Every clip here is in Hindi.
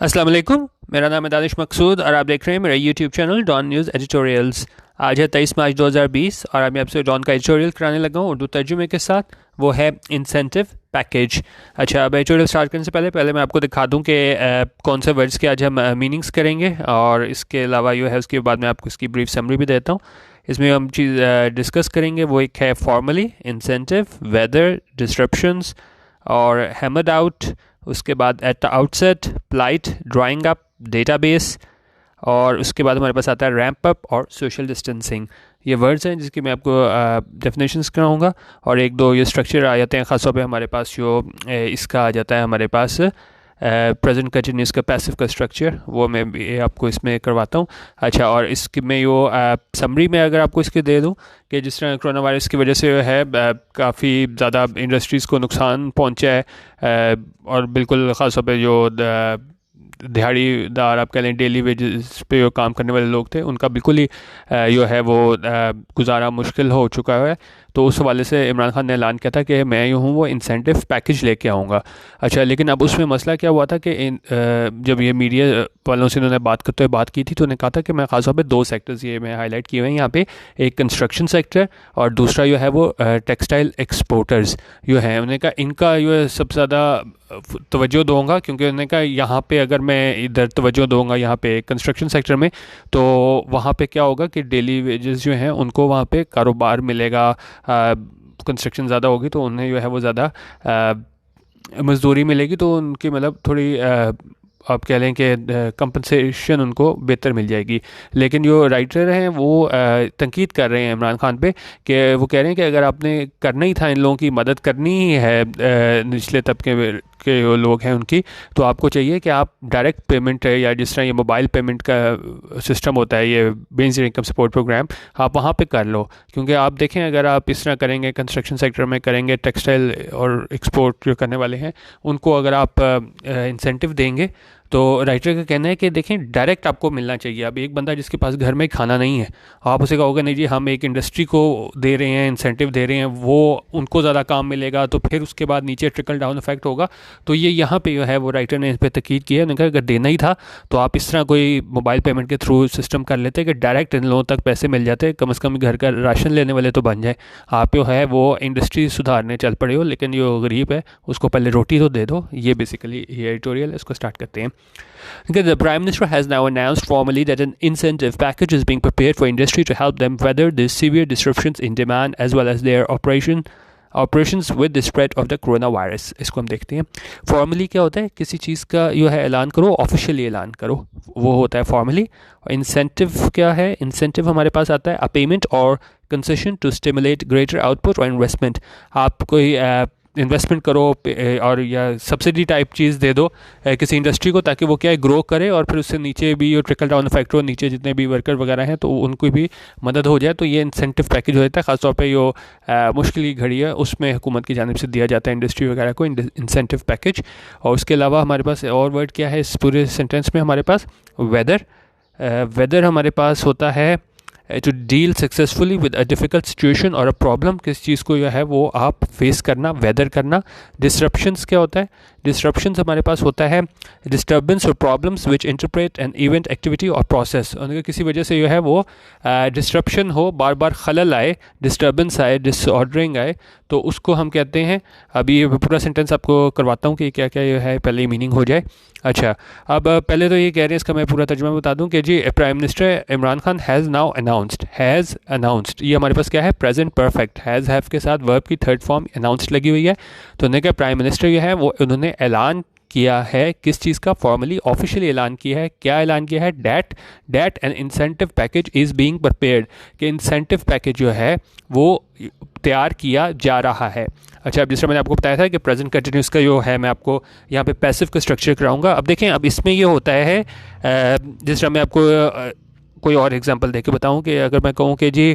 अस्सलाम वालेकुम। मेरा नाम है दानिश मकसूद और आप देख रहे हैं मेरा YouTube channel Dawn news editorials. आज है 23 मार्च 2020 और मैं आपसे डॉन का एडिटोरियल कराने लगा हूँ उर्दू तर्जुमे के साथ। वो है इंसेंटिव पैकेज। अच्छा, अब एडिटोरियल स्टार्ट करने से पहले मैं आपको दिखा दूँ कि कौन से वर्ड्स के आज हम मीनिंग्स करेंगे, और इसके अलावा जो है उसके बाद मैं आपको इसकी ब्रीफ समरी भी देता हूँ। इसमें हम चीज़ डिस्कस करेंगे, वो एक है फॉर्मली, इंसेंटिव, वेदर, डिस्ट्रप्शंस और हैमर्ड आउट। उसके बाद at the outset, plight, drawing up, database, और उसके बाद हमारे पास आता है रैम्प अप और सोशल डिस्टेंसिंग। ये वर्ड्स हैं जिसकी मैं आपको डेफिनेशंस कराऊंगा, और एक दो ये स्ट्रक्चर आ जाते हैं ख़ासतौर पे हमारे पास जो इसका आ जाता है हमारे पास प्रेजेंट कंटिन्यूस का पैसिव का स्ट्रक्चर, वो मैं भी आपको इसमें करवाता हूँ। अच्छा, और इसके में यो समरी में अगर आपको इसके दे दूँ कि जिस तरह कोरोना वायरस की वजह से है काफ़ी ज़्यादा इंडस्ट्रीज़ को नुकसान पहुँचा है, और बिल्कुल ख़ास तौर पे जो दिहाड़ीदार आप कह लें, डेली वेजेस पे जो काम करने वाले लोग थे, उनका बिल्कुल ही जो है वो गुजारा मुश्किल हो चुका है। तो उस हवाले से इमरान खान ने ऐलान किया था कि मैं जो हूँ वो इंसेंटिव पैकेज लेके आऊँगा। अच्छा, लेकिन अब उसमें मसला क्या हुआ था कि जब ये मीडिया वालों से उन्होंने बात करते हुए बात की थी, तो उन्होंने कहा था कि मैं खास तौर पे दो सेक्टर्स ये मैं हाईलाइट किए हुए हैं यहाँ पे, एक कंस्ट्रक्शन सेक्टर और दूसरा जो है वो टेक्सटाइल एक्सपोर्टर्स जो है। उन्होंने कहा इनका जो है सबसे ज़्यादा तवज्जो दूंगा, क्योंकि उन्होंने कहा यहाँ पे अगर मैं इधर तवज्जो दूंगा यहाँ पे कंस्ट्रक्शन सेक्टर में, तो वहाँ पे क्या होगा कि डेली वेजेस जो हैं उनको वहाँ पे कारोबार मिलेगा। कंस्ट्रक्शन ज़्यादा होगी तो उन्हें जो है वो ज़्यादा मजदूरी मिलेगी, तो उनकी मतलब थोड़ी आप कह लें कि कंपनसेशन उनको बेहतर मिल जाएगी। लेकिन जो राइटर हैं वो तनकीद कर रहे हैं इमरान खान पे, कि वो कह रहे हैं कि अगर आपने करना ही था, इन लोगों की मदद करनी ही है, निचले तबके के जो लोग हैं उनकी, तो आपको चाहिए कि आप डायरेक्ट पेमेंट है, या जिस तरह ये मोबाइल पेमेंट का सिस्टम होता है, ये बेसिक इनकम सपोर्ट प्रोग्राम, आप वहाँ पे कर लो। क्योंकि आप देखें अगर आप इस तरह करेंगे, कंस्ट्रक्शन सेक्टर में करेंगे, टेक्सटाइल और एक्सपोर्ट जो करने वाले हैं उनको अगर आप इंसेंटिव देंगे, तो राइटर का कहना है कि देखें डायरेक्ट आपको मिलना चाहिए। अब एक बंदा जिसके पास घर में खाना नहीं है, आप उसे कहोगे नहीं जी हम एक इंडस्ट्री को दे रहे हैं, इंसेंटिव दे रहे हैं, वो उनको ज़्यादा काम मिलेगा, तो फिर उसके बाद नीचे ट्रिकल डाउन इफेक्ट होगा। तो ये यहाँ पे जो है वो राइटर ने इस पर तकीद किया है। उन्होंने कहा अगर देना ही था तो आप इस तरह कोई मोबाइल पेमेंट के थ्रू सिस्टम कर लेते कि डायरेक्ट इन लोगों तक पैसे मिल जाते, कम से कम घर का राशन लेने वाले तो बन जाए। आप जो है वो इंडस्ट्री सुधारने चल पड़े हो, लेकिन जो गरीब है उसको पहले रोटी तो दे दो। ये बेसिकली ये एडिटोरियल, इसको स्टार्ट करते हैं। Okay, the Prime Minister has now announced formally that an incentive package is being prepared for industry to help them weather the severe disruptions in demand as well as their operations with the spread of the coronavirus। इसको हम देखते हैं। फॉर्मली क्या होता है, किसी चीज़ का जो है ऐलान करो, ऑफिशियली ऐलान करो, वो होता है फॉर्मली। और इंसेंटिव क्या है, इंसेंटिव हमारे पास आता है अ पेमेंट और concession to stimulate greater output और इन्वेस्टमेंट। आप कोई इन्वेस्टमेंट करो और या सब्सिडी टाइप चीज़ दे दो किसी इंडस्ट्री को, ताकि वो क्या है ग्रो करे, और फिर उससे नीचे भी जो ट्रिकल डाउन इफेक्ट हो, नीचे जितने भी वर्कर वगैरह हैं तो उनको भी मदद हो जाए। तो ये इंसेंटिव पैकेज हो जाता है। ख़ासतौर पे जो मुश्किल की घड़ी है उसमें हुकूमत की जानिब से दिया जाता है इंडस्ट्री वगैरह को इंसेंटिव पैकेज। और उसके अलावा हमारे पास और वर्ड क्या है इस पूरे सेंटेंस में, हमारे पास वेदर। वेदर हमारे पास होता है to deal successfully with a difficult situation और अ प्रॉब्लम, किस चीज़ को जो है वो आप फेस करना, वेदर करना। डिसरप्शंस क्या होता है, डिसरप्शंस हमारे पास होता है डिस्टर्बेंस और problems which interpret an event, activity और प्रोसेस। अगर किसी वजह से जो है वो डिस्ट्रप्शन हो, बार बार खलल आए, डिस्टर्बेंस आए, डिसऑर्डरिंग आए, तो उसको हम कहते हैं। अभी ये पूरा सेंटेंस आपको करवाता हूँ कि क्या क्या ये है, पहले मीनिंग हो जाए। अच्छा, अब पहले तो ये कह रहे हैं, इसका मैं पूरा तर्जुमा बता दूं कि जी prime minister Imran Khan has now announced. ये हमारे पास क्या है, प्रेजेंट परफेक्ट, हैज़ हैव के साथ वर्ब की थर्ड फॉर्म अनाउंस्ड लगी हुई है। तो उन्होंने कहा प्राइम मिनिस्टर ये है वो उन्होंने ऐलान किया है, किस चीज़ का, फॉर्मली ऑफिशियली ऐलान किया है। क्या ऐलान किया है, that N incentive package is being prepared, कि इंसेंटिव पैकेज जो है वो तैयार किया जा रहा है। अच्छा, अब जिस तरह मैंने आपको बताया था कि प्रेजेंट कंटिन्यूस का जो है, मैं आपको यहाँ पे पैसिव का स्ट्रक्चर कराऊंगा। अब देखें, अब इसमें ये होता है जिस तरह मैं आपको कोई और एग्जांपल दे के बताऊँ कि अगर मैं कहूँ कि जी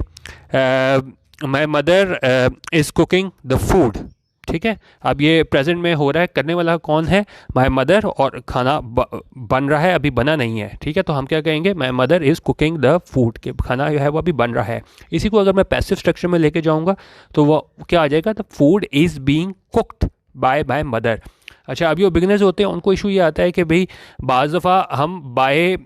my mother is cooking the food, ठीक है। अब ये प्रेजेंट में हो रहा है, करने वाला कौन है, माय मदर, और खाना बन रहा है, अभी बना नहीं है, ठीक है। तो हम क्या कहेंगे, my mother is cooking the food, के खाना जो है वो अभी बन रहा है। इसी को अगर मैं पैसिव स्ट्रक्चर में लेके जाऊंगा तो वो क्या आ जाएगा, the food is being cooked bye my mother. अच्छा, अभी वो बिगनर्स होते हैं उनको इशू ये आता है कि भाई बाज़ दफ़ा हम बाय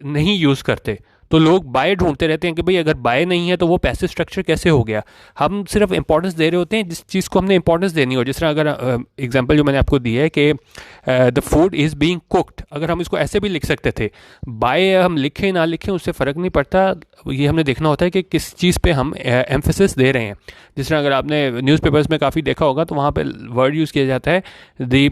नहीं यूज़ करते, तो लोग बाय ढूंढते रहते हैं कि भाई अगर बाय नहीं है तो वो पैसिव स्ट्रक्चर कैसे हो गया। हम सिर्फ इंपॉर्टेंस दे रहे होते हैं जिस चीज़ को हमने इंपॉर्टेंस देनी हो। जिस तरह अगर एग्जांपल जो मैंने आपको दिया है कि the food is being cooked, अगर हम इसको ऐसे भी लिख सकते थे, बाय हम लिखें ना लिखें उससे फ़र्क नहीं पड़ता। ये हमने देखना होता है कि किस चीज़ पे हम एम्फेसिस दे रहे हैं। जिस तरह अगर आपने न्यूज़पेपर्स में काफ़ी देखा होगा तो वहाँ पे वर्ड यूज़ किया जाता है द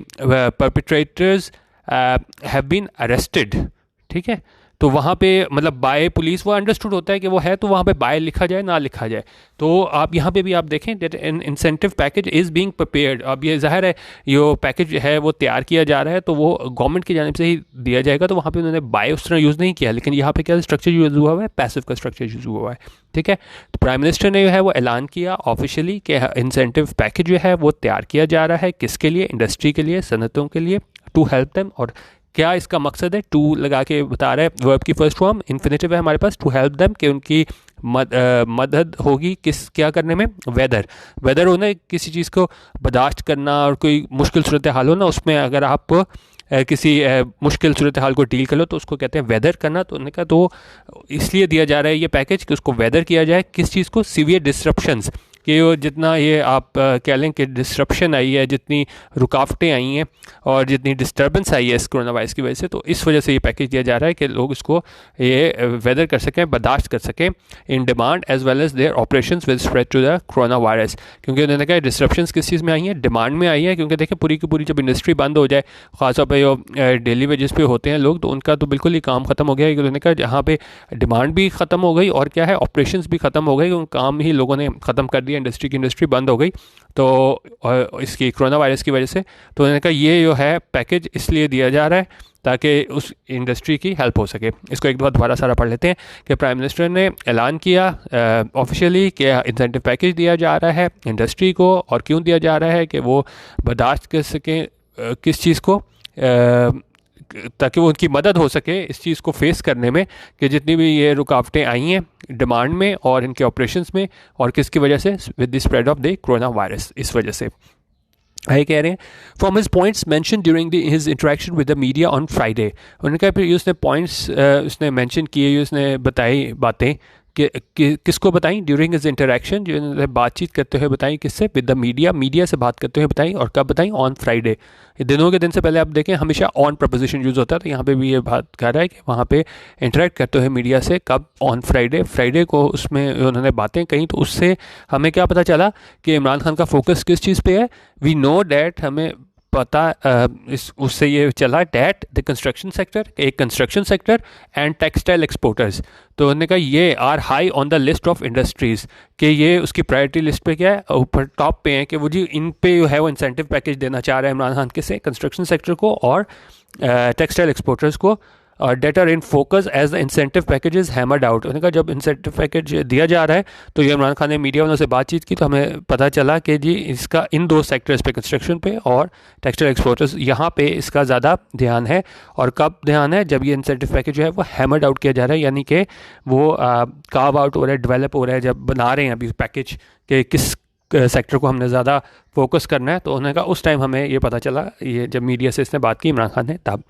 परपिट्रेटर्स हैव बीन अरेस्टेड, ठीक है। तो वहाँ पे मतलब बाय पुलिस वो अंडरस्टूड होता है कि वो है, तो वहाँ पे बाय लिखा जाए ना लिखा जाए। तो आप यहाँ पे भी आप देखें that N incentive package is being prepared. अब ये ज़ाहिर है ये पैकेज है वो तैयार किया जा रहा है तो वो गवर्नमेंट की जानिब से ही दिया जाएगा, तो वहाँ पे उन्होंने बाय उस तरह यूज़ नहीं किया। लेकिन यहाँ पे क्या स्ट्रक्चर यूज़ हुआ है, पैसिव का स्ट्रक्चर यूज़ हुआ है, ठीक है। तो प्राइम मिनिस्टर ने जो है वो ऐलान किया ऑफिशियली कि इंसेंटिव पैकेज जो है वो तैयार किया जा रहा है। किसके लिए? इंडस्ट्री के लिए, सनतों के लिए, टू हेल्प देम। और क्या इसका मकसद है? टू लगा के बता रहा है, वर्ब की फर्स्ट फॉर्म इन्फिनेटिव है हमारे पास, टू हेल्प देम, कि उनकी मदद होगी किस क्या करने में? वेदर होना, किसी चीज़ को बर्दाश्त करना और कोई मुश्किल सूरत हाल हो ना, उसमें अगर आप किसी मुश्किल सूरत हाल को डील कर लो तो उसको कहते हैं वेदर करना। तो उन्होंने कहा तो इसलिए दिया जा रहा है ये पैकेज कि उसको वेदर किया जाए। किस चीज़ को? सीवियर डिसरप्शंस, कि वो जितना ये आप कह लें कि डिसरप्शन आई है, जितनी रुकावटें आई हैं और जितनी डिस्टर्बेंस आई है इस कोरोना वायरस की वजह से, तो इस वजह से ये पैकेज दिया जा रहा है कि लोग इसको ये वेदर कर सकें, बर्दाश्त कर सकें in demand as well as their operations will spread to the corona virus. क्योंकि उन्होंने कहा डिसरप्शंस किस चीज़ में आई हैं? डिमांड में आई है। क्योंकि देखिए पूरी की पूरी जब इंडस्ट्री बंद हो जाए, ख़ासतौर पर जो डेली वेजेस पे होते हैं लोग, तो उनका तो बिल्कुल ही काम ख़त्म हो गया। उन्होंने कहा जहाँ पे डिमांड भी ख़त्म हो गई और क्या है, ऑपरेशंस भी ख़त्म हो गए, उन काम ही लोगों ने ख़त्म कर दिया, इंडस्ट्री बंद हो गई तो इसकी कोरोना वायरस की वजह से। तो उन्होंने कहा ये जो है पैकेज इसलिए दिया जा रहा है ताकि उस इंडस्ट्री की हेल्प हो सके। इसको एक बार दोबारा सारा पढ़ लेते हैं कि प्राइम मिनिस्टर ने ऐलान किया ऑफिशियली कि इंसेंटिव पैकेज दिया जा रहा है इंडस्ट्री को। और क्यों दिया जा रहा है? कि वो बर्दाश्त कर सकें किस चीज़ को, ताकि वो उनकी मदद हो सके इस चीज़ को फेस करने में कि जितनी भी ये रुकावटें आई हैं डिमांड में और इनके ऑपरेशंस में, और किसकी वजह से? With the spread of the corona virus, इस वजह से। है कह रहे हैं from his points mention during his interaction with the media on Friday. उन्होंने कहा फिर उसने पॉइंट्स उसने मेंशन किए, उसने बताई बातें कि किसको बताई? ड्यूरिंग हिज इंटरेक्शन, जो बातचीत करते हुए बताई, किससे? विद द मीडिया से बात करते हुए बताई। और कब बताई? On Friday. दिनों के दिन से पहले आप देखें हमेशा ऑन प्रपोजिशन यूज़ होता है, तो यहाँ पे भी ये बात कर रहा है कि वहाँ पे इंटरेक्ट करते हुए मीडिया से कब? ऑन फ्राइडे को उसमें उन्होंने बातें कही। तो उससे हमें क्या पता चला कि इमरान खान का फोकस किस चीज़ पे है? वी नो डैट, हमें पता उससे ये चला डैट द कंस्ट्रक्शन सेक्टर, एक construction sector and textile exporters. तो उन्होंने कहा ये are high on the list of industries, कि ये उसकी प्रायोरिटी लिस्ट पे क्या है? ऊपर टॉप पे है कि वो जी इन पे जो है वो इंसेंटिव पैकेज देना चाह रहा है इमरान खान किसे? कंस्ट्रक्शन सेक्टर को और टेक्सटाइल एक्सपोर्टर्स को। That are in focus as the incentive package is hammered out. उन्होंने कहा जब इंसेंटिव पैकेज दिया जा रहा है तो ये इमरान खान ने मीडिया वालों से बातचीत की तो हमें पता चला कि जी इसका इन दो सेक्टर्स पे, कंस्ट्रक्शन पे और टेक्सटाइल एक्सपोर्टर्स, यहाँ पे इसका ज़्यादा ध्यान है। और कब ध्यान है? जब ये इंसेंटिव पैकेज जो है वो हैमर्ड आउट किया जा रहा है, यानी कि वो कार्व आउट हो रहा है, डेवलप हो रहा है, जब बना रहे हैं अभी पैकेज के किस सेक्टर को हमने ज़्यादा फोकस करना है। तो उन्होंने कहा उस टाइम हमें ये पता चला, ये जब मीडिया से इसने बात की इमरान खान ने, तब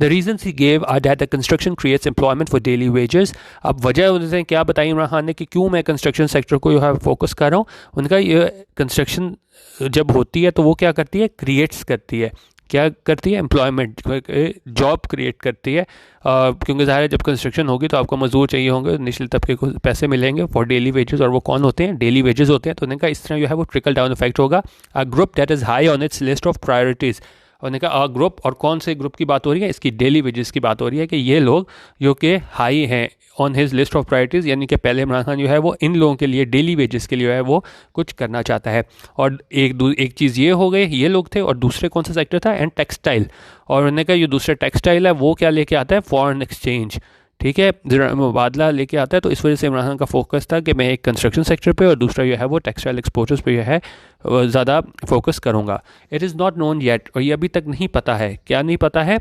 the reasons he gave are that the construction creates employment for daily wages. अब वजह उन्होंने क्या बताई इमरान खान ने कि क्यों मैं कंस्ट्रक्शन सेक्टर को जो है फोकस कर रहा हूँ। उनका ये कंस्ट्रक्शन जब होती है तो वो क्या करती है? क्रिएट्स करती है। क्या करती है? एम्प्लॉयमेंट, जॉब क्रिएट करती है। क्योंकि ज़ाहिर है जब कंस्ट्रक्शन होगी तो आपको मजदूर चाहिए होंगे, निचले तबके को पैसे मिलेंगे फॉर डेली वेजेस, और वो कौन होते हैं? डेली वेजेस होते हैं। तो उन्होंने कहा इस तरह जो है वो ट्रिकल डाउन इफेक्ट होगा। A group that is high on it's list of priorities. उन्होंने कहा ग्रुप, और कौन से ग्रुप की बात हो रही है? इसकी डेली वेजेस की बात हो रही है कि ये लोग जो कि हाई हैं on his list of priorities, यानी कि पहले इमरान खान जो है वो इन लोगों के लिए डेली वेजेस के लिए है वो कुछ करना चाहता है। और एक चीज़ ये हो गई, ये लोग थे, और दूसरे कौन सा सेक्टर था? And textile. और उन्होंने कहा ये दूसरा टेक्सटाइल है वो क्या लेके आता है? फॉरेन एक्सचेंज, ठीक है, मुबादला लेके आता है। तो इस वजह से इमरान खान का फोकस था कि मैं एक कंस्ट्रक्शन सेक्टर पे और दूसरा जो है वो टेक्सटाइल एक्सपोर्टर्स पे जो है ज़्यादा फोकस करूँगा। It is not known yet, और ये अभी तक नहीं पता है। क्या नहीं पता है?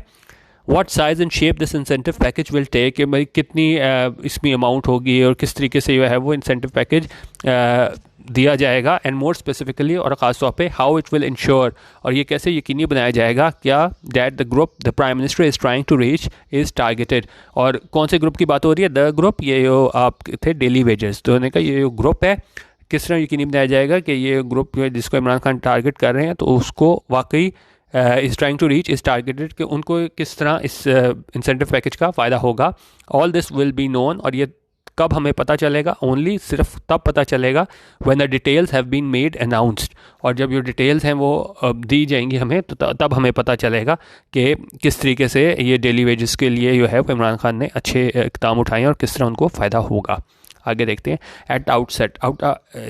What size and shape this incentive package will take, कि कितनी इसमें अमाउंट होगी और किस तरीके से जो है वो इंसेंटिव पैकेज दिया जाएगा, एंड मोर स्पेसिफिकली और ख़ास तौर पे हाउ इट विल इंश्योर, और ये कैसे यकीनी बनाया जाएगा क्या that the group the prime minister is trying to reach is targeted. और कौन से ग्रुप की बात हो रही है? द ग्रुप, ये जो आप थे डेली वेजेस, तो उन्होंने कहा ये जो ग्रुप है किस तरह यकीनी बनाया जाएगा कि ये ग्रुप जिसको इमरान खान टारगेट कर रहे हैं तो उसको वाकई is trying to reach is targeted, कि उनको किस तरह इस इंसेंटिव पैकेज का फ़ायदा होगा। All this will be known, और ये कब हमें पता चलेगा? ओनली सिर्फ तब पता चलेगा when the details have been made announced, और जब ये डिटेल्स हैं वो दी जाएंगी हमें तो तब हमें पता चलेगा कि किस तरीके से ये डेली वेजेस के लिए जो है वो इमरान खान ने अच्छे इक़दाम उठाए और किस तरह उनको फ़ायदा होगा। आगे देखते हैं। एट द आउटसेट,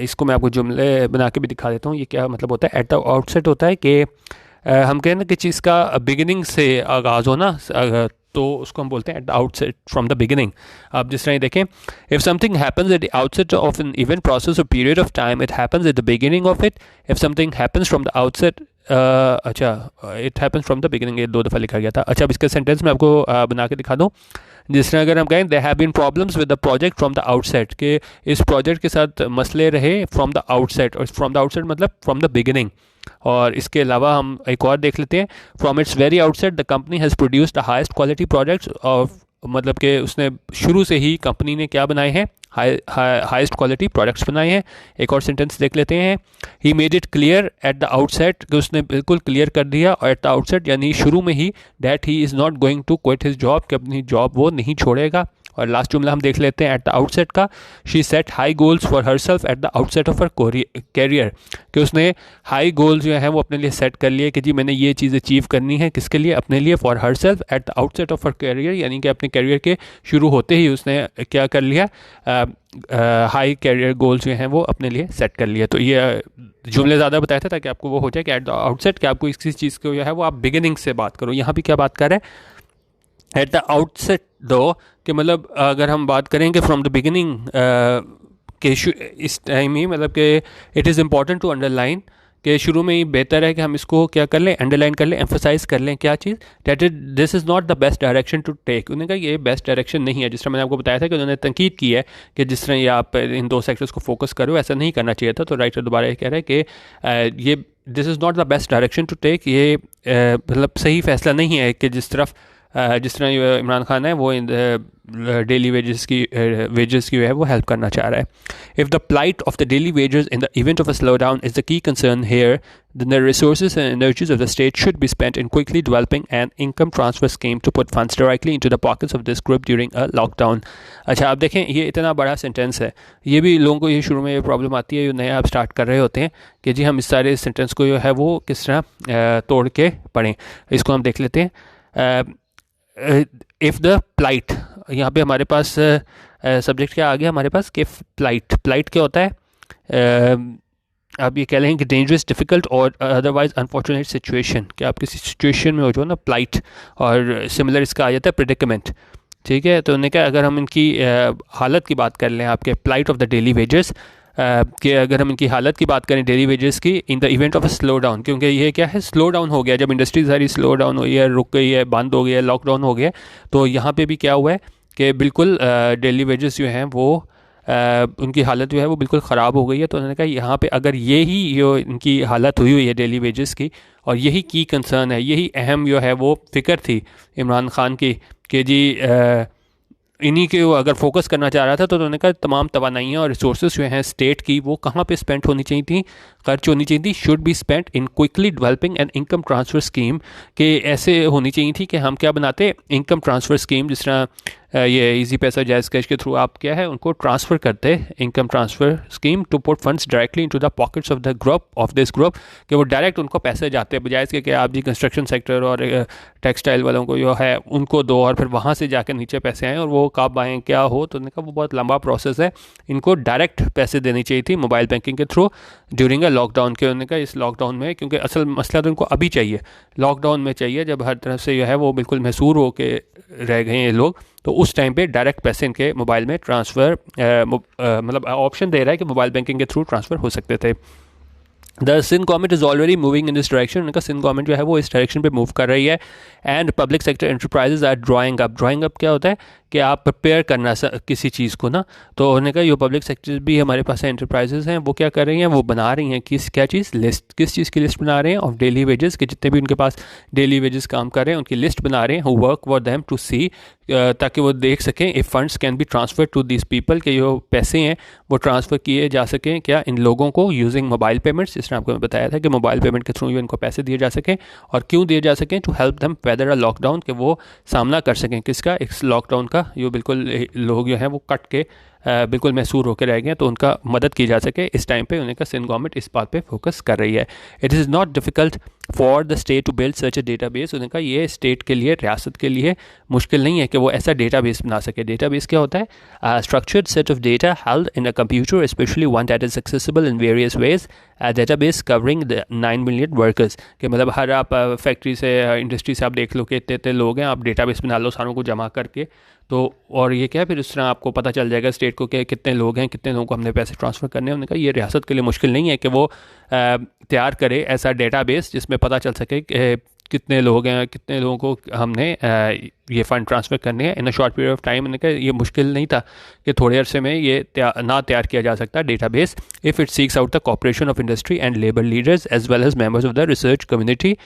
इसको मैं आपको जुमले बना के भी दिखा देता हूँ ये क्या मतलब होता है। एट द आउटसेट होता है कि हम कहें ना कि चीज़ का बिगिनिंग से आगाज़ हो ना, तो उसको हम बोलते हैं at the outset, from the beginning. आप जिस तरह ही देखें, if something happens at the outset of an event process और period of time, it happens at the beginning of it. If something happens from the outset, it happens from the beginning, ये 2 दफ़ा लिखा गया था। अच्छा, अब इसका सेंटेंस मैं आपको बना के दिखा दूँ। जिस तरह अगर हम कहें they have been problems with the project from the outset, कि इस प्रोजेक्ट के साथ मसले रहे फ्रॉम द आउटसेट, और फ्रॉम द आउटसेट मतलब फ्रॉम द बिगिनिंग। और इसके अलावा हम एक और देख लेते हैं। From its very outset the company has produced the highest quality products, और मतलब कि उसने शुरू से ही कंपनी ने क्या बनाए हैं? हाईएस्ट क्वालिटी प्रोडक्ट्स बनाए हैं। एक और सेंटेंस देख लेते हैं। He made it clear eight the outset, कि उसने बिल्कुल क्लियर कर दिया और एट द आउटसेट यानी शुरू में ही, that he is not going to quit his job, कि अपनी जॉब वो नहीं छोड़ेगा। और लास्ट जुमला हम देख लेते हैं एट द आउटसेट का। She set high goals for herself at the outset of her career, कि उसने हाई गोल्स जो हैं वो अपने लिए सेट कर लिए कि जी मैंने ये चीज़ अचीव करनी है, किसके लिए? अपने लिए, for herself at the outset of her career, यानी कि अपने कैरियर के शुरू होते ही उसने क्या कर लिया? हाई कैरियर गोल्स जो हैं वो अपने लिए सेट कर लिए। तो ये जुमले ज़्यादा बताया था ताकि आपको वो हो जाए कि एट द आउटसेट, कि आपको किसी चीज़ को जो है वो आप बिगिनिंग से बात करो। यहाँ भी क्या बात कर रहे हैं? एट द आउटसेट दो, कि मतलब अगर हम बात करें कि फ्रॉम द बिगिनिंग के इस टाइम ही, मतलब कि it is important to underline, कि शुरू में ही बेहतर है कि हम इसको क्या कर लें? अंडरलाइन कर लें, एम्फोसाइज कर लें। क्या चीज़? That is this is not the best direction to take. उन्होंने कहा ये बेस्ट डायरेक्शन नहीं है। जिस तरह मैंने आपको बताया था कि उन्होंने तनकीद की है कि जिस तरह ये आप इन 2 सेक्टर्स को फोकस करो, ऐसा नहीं करना चाहिए था। तो राइटर दोबारा ये कह रहे हैं कि ये this is not the best direction to take, ये मतलब सही फैसला नहीं है कि जिस तरह इमरान खान है वो डेली वेजेस की जो है वो हेल्प करना चाह रहा है। If the plight of the daily wages in the event of a slowdown is the key concern here, then the resources and energies of the state should be spent in quickly developing an income transfer scheme to put funds directly into the pockets of this group during a lockdown। अच्छा, आप देखें ये इतना बड़ा सेंटेंस है, ये भी लोगों को ये शुरू में ये प्रॉब्लम आती है, जो नया आप स्टार्ट कर रहे होते हैं कि जी हम इस सारे सेंटेंस को जो है वो किस तरह तोड़ के पढ़ें। इसको हम देख लेते हैं। इफ़ द प्लाइट, यहाँ पे हमारे पास सब्जेक्ट क्या आ गया हमारे पास? कि प्लाइट क्या होता है? आप ये कह लें कि डेंजरस, डिफ़िकल्ट और अदरवाइज अनफॉर्चुनेट सिचुएशन, कि आप किसी सिचुएशन में हो जो ना, प्लाइट। और सिमिलर इसका आ जाता है प्रेडिकमेंट। ठीक है, तो उन्होंने कहा अगर हम इनकी हालत की बात कर लें, आपके plight of the daily wages, कि अगर हम इनकी हालत की बात करें डेली वेजेस की इन the event of a slow down, क्योंकि ये क्या है? स्लो डाउन हो गया, जब इंडस्ट्री सारी स्लो डाउन हुई है, रुक गई है, बंद हो गई है, लॉकडाउन हो गया, तो यहाँ पे भी क्या हुआ है कि बिल्कुल डेली वेजेस जो हैं वो उनकी हालत जो है वो बिल्कुल ख़राब हो गई है। तो उन्होंने कहा यहाँ पे अगर यही जो इनकी हालत हुई है डेली वेजेस की, और यही की कंसर्न है, यही अहम जो है वो फ़िक्र थी इमरान खान की, कि जी इन्हीं के वो अगर फोकस करना चाह रहा था, तो उन्होंने कहा तमाम तवानाइयाँ और रिसोर्स जो हैं स्टेट की वो कहाँ पे स्पेंड होनी चाहिए थी, खर्च होनी चाहिए थी। Should be spent in quickly developing an income transfer scheme, कि ऐसे होनी चाहिए थी कि हम क्या बनाते? Income transfer scheme. जिस तरह ये इजी पैसा, जायज़ कैश के थ्रू आप क्या है उनको ट्रांसफ़र करते, income transfer scheme to put funds directly into the pockets of the group of this group, कि वो डायरेक्ट उनको पैसे जाते हैं, बजाय इसके कि आप जी कंस्ट्रक्शन सेक्टर और टेक्सटाइल वालों को जो है उनको दो और फिर वहाँ से जाकर नीचे पैसे आएँ और वो कब आएँ क्या हो। तो उन्होंने कहा वो बहुत लंबा प्रोसेस है, इनको डायरेक्ट पैसे देनी चाहिए थी मोबाइल बैंकिंग के थ्रू ड्यूरिंग अ लॉकडाउन। के उन्होंने कहा इस लॉकडाउन में, क्योंकि असल मसला तो इनको अभी चाहिए, लॉकडाउन में चाहिए, जब हर तरफ से जो है वो बिल्कुल महसूर हो के रह गए हैं ये लोग, तो उस टाइम पे डायरेक्ट पैसे इनके मोबाइल में ट्रांसफ़र मतलब ऑप्शन दे रहा है कि मोबाइल बैंकिंग के थ्रू ट्रांसफ़र हो सकते थे। The Sindh government is already moving in this direction. उनका सिंध गवर्नमेंट जो है वो इस डायरेक्शन पे मूव कर रही है। And public sector enterprises are drawing up क्या होता है कि आप प्रिपेयर करना किसी चीज़ को ना, तो उन्होंने कहा ये पब्लिक सेक्टर भी हमारे पास एंटरप्राइजेज हैं, वो क्या कर रही हैं, वो बना रही हैं क्या चीज़, लिस्ट, किस चीज़ की लिस्ट बना रहे हैं, ऑफ डेली वेजेस के जितने भी उनके पास डेली वेजेस काम कर रहे हैं उनकी लिस्ट बना रहे हैं, who work for them to see, ताकि वो देख सकें if funds can be transfer to this people, के जो पैसे हैं वो ट्रांसफ़र किए जा सकें क्या इन लोगों को यूजिंग मोबाइल पेमेंट्स, जिस तरह आपको मैं बताया था कि मोबाइल पेमेंट के थ्रू इनको पैसे दिए जा सकें, और क्यों दिए जा सकें, to help them weather a lockdown, के वो सामना कर सकें किसका, इस लॉकडाउन का, जो बिल्कुल लोग जो हैं वो कट के बिल्कुल महसूर होकर रह गए, तो उनका मदद की जा सके इस टाइम पे। उन्होंने सिंध गवर्नमेंट इस बात पे फोकस कर रही है। It is not difficult for the state to build such a database. उन्होंने कहा ये स्टेट के लिए, रियासत के लिए मुश्किल नहीं है कि वो ऐसा डेटाबेस बना सके। डेटाबेस क्या होता है, structured set of data held in a computer, specially one that is accessible in various ways, database covering the 9 million workers, के मतलब हर आप फैक्ट्री से, इंडस्ट्री से आप देख लो कि इतने इतने लोग हैं, आप डेटाबेस बना लो सारों को जमा करके, तो और ये क्या है, फिर उस तरह आपको पता चल जाएगा स्टेट को कि कितने लोग हैं, कितने लोगों को हमने पैसे ट्रांसफ़र करने हैं। उन्होंने कहा ये रियासत के लिए मुश्किल नहीं है कि वो तैयार करे ऐसा डेटाबेस जिसमें पता चल सके कितने लोग हैं, कितने लोगों को हमने ये फ़ंड ट्रांसफ़र करने हैं in a short period of time. उन्होंने कहा ये मुश्किल नहीं था कि थोड़े अरसे में ये तैयार किया जा सकता database, if it seeks out the cooperation of industry and labour leaders as well as members of the research community.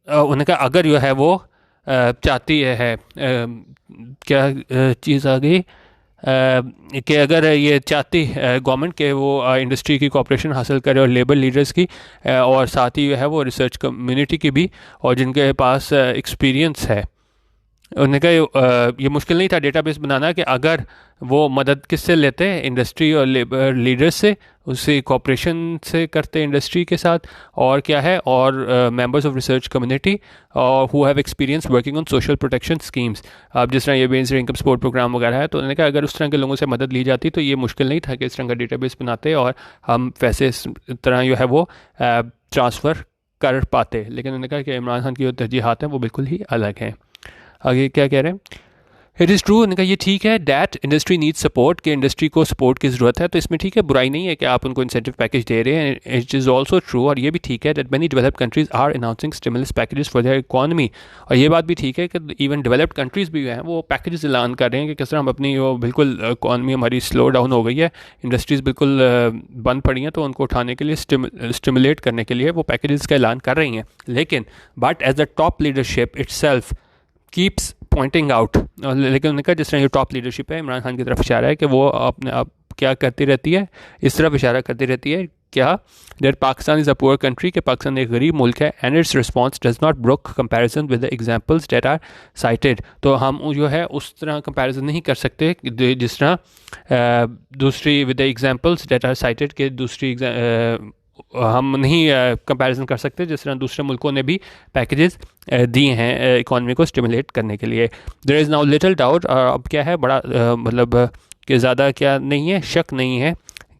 उन्होंने कहा अगर जो है वो चाहती है क्या चीज़ आ गई कि अगर ये चाहती गवर्नमेंट के वो इंडस्ट्री की कॉपरेशन हासिल करे और लेबर लीडर्स की, और साथ ही जो है वो रिसर्च कम्युनिटी की भी, और जिनके पास एक्सपीरियंस है। उन्होंने कहा ये मुश्किल नहीं था डेटाबेस बनाना कि अगर वो मदद किससे लेते हैं, इंडस्ट्री और लेबर लीडर्स से, उससे कॉपरेशन से करते इंडस्ट्री के साथ, और क्या है, और मेंबर्स ऑफ रिसर्च कम्युनिटी और who have experience working on social protection schemes. अब जिस तरह ये बेसिक इनकम सपोर्ट प्रोग्राम वगैरह है, तो उन्होंने कहा अगर उस तरह के लोगों से मदद ली जाती तो ये मुश्किल नहीं था कि इस तरह का डेटाबेस बनाते और हम पैसे इस तरह जो है वो ट्रांसफ़र कर पाते। लेकिन उन्होंने कहा कि इमरान खान की जो तरजीहात हैं वो बिल्कुल ही अलग हैं। आगे क्या कह रहे हैं, इट इज़ ट्रू, उन्होंने कहा ये ठीक है, डैट इंडस्ट्री नीड्स सपोर्ट, कि इंडस्ट्री को सपोर्ट की ज़रूरत है, तो इसमें ठीक है, बुराई नहीं है कि आप उनको इंसेंटिव पैकेज दे रहे हैं। इट इज़ ऑल्सो ट्रू, और ये भी ठीक है, that many developed countries are announcing stimulus packages for their economy, और ये बात भी ठीक है कि इवन डेवलप्ड कंट्रीज़ भी हैं वो पैकेजेस ऐलान कर रहे हैं कि किस तरह हम अपनी वो बिल्कुल इकॉनमी हमारी स्लो डाउन हो गई है, इंडस्ट्रीज़ बिल्कुल बंद पड़ी हैं, तो उनको उठाने के लिए स्टिमुलेट करने के लिए वो पैकेजेस का ऐलान कर रही हैं। लेकिन but as the top leadership itself keeps pointing out, लेकिन उन्होंने कहा जिस तरह ये टॉप लीडरशिप है, इमरान खान की तरफ इशारा है कि वो अपने आप क्या करती रहती है, इस तरफ इशारा करती रहती है क्या, that Pakistan is a poor country, के पाकिस्तान एक गरीब मुल्क है, and its response does not brook comparison with the examples that are cited. तो हम जो है उस तरह कंपैरिजन नहीं कर सकते जिस तरह दूसरी with the examples that are cited, के दूसरी हम नहीं कंपैरिजन कर सकते जिस तरह दूसरे मुल्कों ने भी पैकेजेस दिए हैं इकॉनमी को स्टिमुलेट करने के लिए। There is now little doubt, अब क्या है बड़ा मतलब कि ज़्यादा क्या नहीं है, शक नहीं है,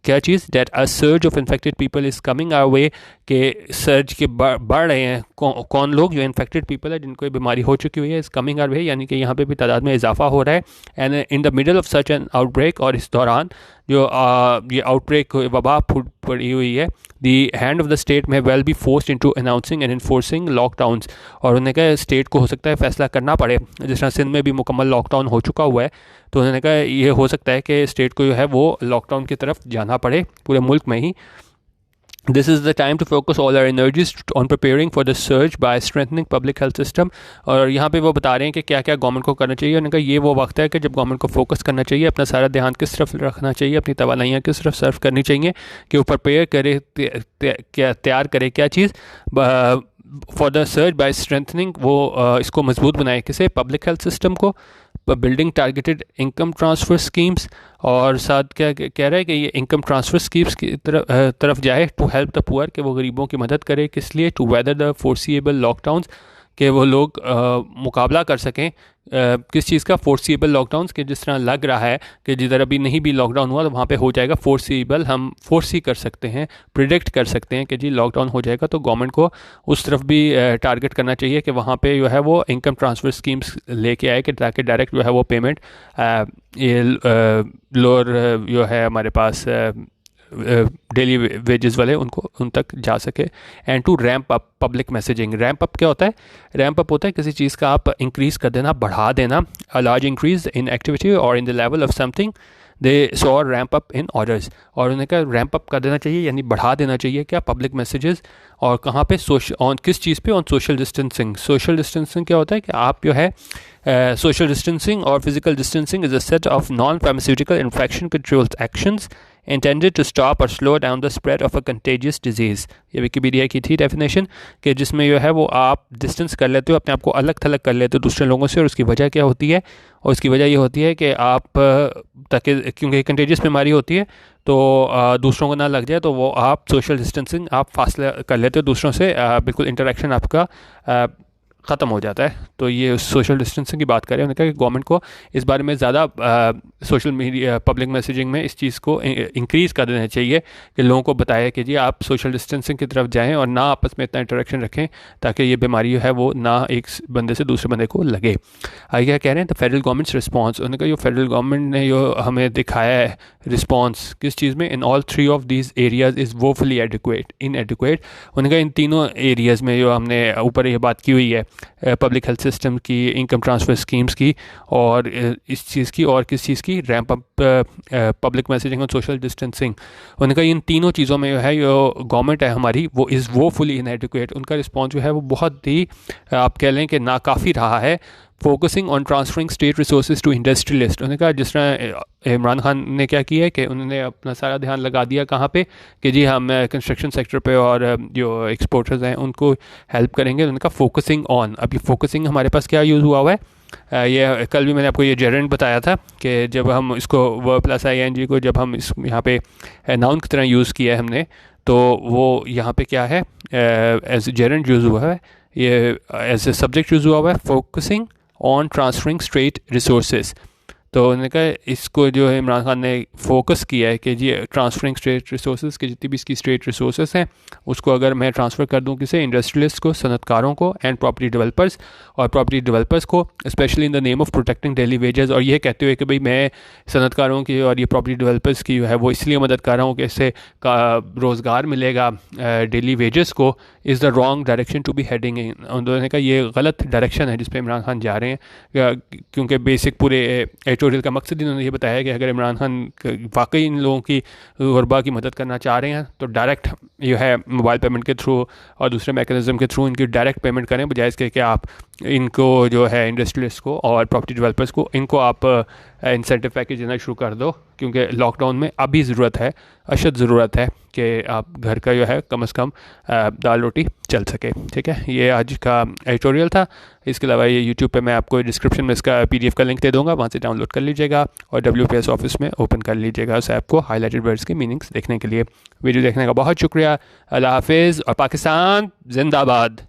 क्या चीज़, that a surge of infected people is coming our way, के सर्ज के बढ़ रहे हैं कौन लोग, जो इन्फेक्टेड पीपल है जिनको ये बीमारी हो चुकी हुई है, इज़ कमिंग आवर वे, यानी कि यहाँ पे भी तादाद में इजाफा हो रहा है। And in the middle of such an outbreak, और इस दौरान जो ये आउटब्रेक वबा फूट पड़ी हुई है, the hand of the state में we'll be forced into announcing and enforcing lockdowns, और उन्होंने कहा स्टेट को हो सकता है फैसला करना पड़े, जिस तरह सिंध में भी मुकम्मल लॉकडाउन हो चुका हुआ है, तो उन्होंने कहा ये हो सकता है कि स्टेट को जो है वो लॉकडाउन की तरफ जाना पड़े पूरे मुल्क में ही। This is the time to focus all our energies on preparing for the surge by strengthening public health system। और यहाँ पे वो बता रहे हैं कि क्या क्या गवर्नमेंट को करना चाहिए। उन्होंने कहा ये वो वक्त है कि जब गवर्नमेंट को फोकस करना चाहिए, अपना सारा ध्यान किस तरफ रखना चाहिए, अपनी तवानाइयाँ किस तरफ सर्व करनी चाहिए, कि वो प्रिपेयर करे, तैयार करे क्या चीज़ for the search by strengthening, वो इसको मजबूत बनाए, किसे, पब्लिक हेल्थ सिस्टम को, building targeted income transfer schemes, और साथ क्या कह रहा है कि ये इनकम ट्रांसफ़र स्कीम्स की तरफ जाए, टू हेल्प द पुअर, के वो गरीबों की मदद करे, किस लिए, to weather the forcible lockdowns, कि वो लोग मुकाबला कर सकें किस चीज़ का, फोर्सिएबल लॉकडाउन्स, के जिस तरह लग रहा है कि जिधर अभी नहीं भी लॉकडाउन हुआ तो वहाँ पे हो जाएगा फोर्सिएबल, हम फोर्सी कर सकते हैं, प्रिडिक्ट कर सकते हैं कि जी लॉकडाउन हो जाएगा, तो गवर्नमेंट को उस तरफ भी टारगेट करना चाहिए कि वहाँ पे जो है वो इनकम ट्रांसफ़र स्कीम्स लेके आए, कि ताकि डायरेक्ट जो है वो पेमेंट ये लोअर जो है हमारे पास डेली वेजेस वाले उनको उन तक जा सके, and to ramp up public messaging. Ramp up क्या होता है? रैम्प अप होता है किसी चीज़ का आप इंक्रीज़ कर देना, बढ़ा देना, a large increase in activity और in the level of something they saw ramp up in orders. और उन्हें क्या रैम्प अप कर देना चाहिए, यानी बढ़ा देना चाहिए क्या? Public messages. और कहाँ पे? ऑन किस चीज़ पे? On social distancing. Social distancing क्या होता है कि आप जो है सोशल डिस्टेंसिंग और physical distancing is a set of non pharmaceutical infection control actions intended to stop or slow down the spread of a contagious disease। ये विकिपीडिया की थी डेफिनेशन, कि जिसमें जो है वो आप डिस्टेंस कर लेते हो, अपने आप को अलग थलग कर लेते हो दूसरे लोगों से। और उसकी वजह क्या होती है? और उसकी वजह ये होती है कि आप ताकि, क्योंकि कंटेजियस बीमारी होती है तो दूसरों को ना लग जाए, तो वो आप सोशल डिस्टेंसिंग आप फासला कर लेते हो दूसरों से, बिल्कुल इंटरेक्शन आपका ख़त्म हो जाता है। तो ये सोशल डिस्टेंसिंग की बात करें, उन्होंने कहा कि गवर्नमेंट को इस बारे में ज़्यादा सोशल मीडिया पब्लिक मैसेजिंग में इस चीज़ को इंक्रीज़ कर देना चाहिए कि लोगों को बताया कि जी आप सोशल डिस्टेंसिंग की तरफ जाएं और ना आपस में इतना इंटरेक्शन रखें ताकि ये बीमारी है वो ना एक बंदे से दूसरे बंदे को लगे। आगे क्या कह रहे हैं? The federal governments response. उन्होंने कहा जो फेडरल गवर्नमेंट ने जो हमें दिखाया है रिस्पॉन्स किस चीज़ में, in all three of these areas is woefully adequate inadequate. उन्होंने कहा इन तीनों एरियाज़ में जो हमने ऊपर ये बात की हुई है पब्लिक हेल्थ सिस्टम की, इनकम ट्रांसफ़र स्कीम्स की, और इस चीज़ की, और किस चीज़ की? रैम्प अप पब्लिक मैसेजिंग और सोशल डिस्टेंसिंग। उन्होंने कहा इन तीनों चीज़ों में जो है जो गवर्नमेंट है हमारी वो इज़ वोफुली इनएडिक्वेट। उनका रिस्पॉन्स जो है वो बहुत ही आप कह लें कि नाकाफ़ी रहा है। Focusing on transferring state resources to industrialist. उन्होंने कहा जिस तरह इमरान खान ने क्या किया है कि उन्होंने अपना सारा ध्यान लगा दिया कहाँ पे कि जी हम कंस्ट्रक्शन सेक्टर पे और जो एक्सपोर्टर्स हैं उनको हेल्प करेंगे। उन्होंने कहा फोकसिंग ऑन। अभी फोकसिंग हमारे पास क्या यूज़ हुआ है? ये कल भी मैंने आपको ये जेरेंट बताया था कि जब हम इसको वर्ब प्लस ING को जब हम इस यहाँ पे नाउन की तरह यूज़ किया है हमने, तो वो यहाँ पे क्या है? एज जेरेंट यूज़ हुआ है, ये एज ए सब्जेक्ट यूज़ हुआ है, focusing on transferring state resources. तो उन्होंने कहा इसको जो है इमरान खान ने फोकस किया है कि जी ट्रांसफरिंग स्टेट रिसोर्सेज की जितनी भी इसकी स्टेट रिसोर्सेज हैं उसको अगर मैं ट्रांसफ़र कर दूं किसे? इंडस्ट्रियलिस्ट को, सनतकारों को, एंड प्रॉपर्टी डेवलपर्स। और प्रॉपर्टी डेवलपर्स को specially in the name of protecting daily wages. और ये कहते हुए कि भाई मैं सनतकारों की और ये प्रॉपर्टी डेवलपर्स की जो है वो इसलिए मदद कर रहा हूँ कि इससे रोज़गार मिलेगा डेली वेजेस को, is the wrong direction to be heading in. उन्होंने कहा ये गलत डायरेक्शन है जिस पर इमरान खान जा रहे हैं, क्योंकि बेसिक पूरे एडिटोरियल का मकसद इन्होंने ये बताया कि अगर इमरान खान वाकई इन लोगों की गुरबा की मदद करना चाह रहे हैं तो डायरेक्ट जो है मोबाइल पेमेंट के थ्रू और दूसरे मैकेनिज़्म के थ्रू इनकी डायरेक्ट पेमेंट करें, बजाय इसके कि आप इनको जो है इंडस्ट्रियलिस्ट को और प्रॉपर्टी डेवलपर्स को इनको आप इंसेंटिव पैकेज देना शुरू कर दो, क्योंकि लॉकडाउन में अभी ज़रूरत है, अशद ज़रूरत है कि आप घर का जो है कम से कम दाल रोटी चल सके। ठीक है, ये आज का एडिटोरियल था। इसके अलावा ये यूट्यूब पे मैं आपको डिस्क्रिप्शन में इसका PDF का लिंक दे दूँगा, वहाँ से डाउनलोड कर लीजिएगा और WPS ऑफिस में ओपन कर लीजिएगा उस ऐप को हाईलाइटेड वर्ड्स की मीनिंग्स देखने के लिए। वीडियो देखने का बहुत शुक्रिया। अल्लाह हाफिज़ और पाकिस्तान जिंदाबाद।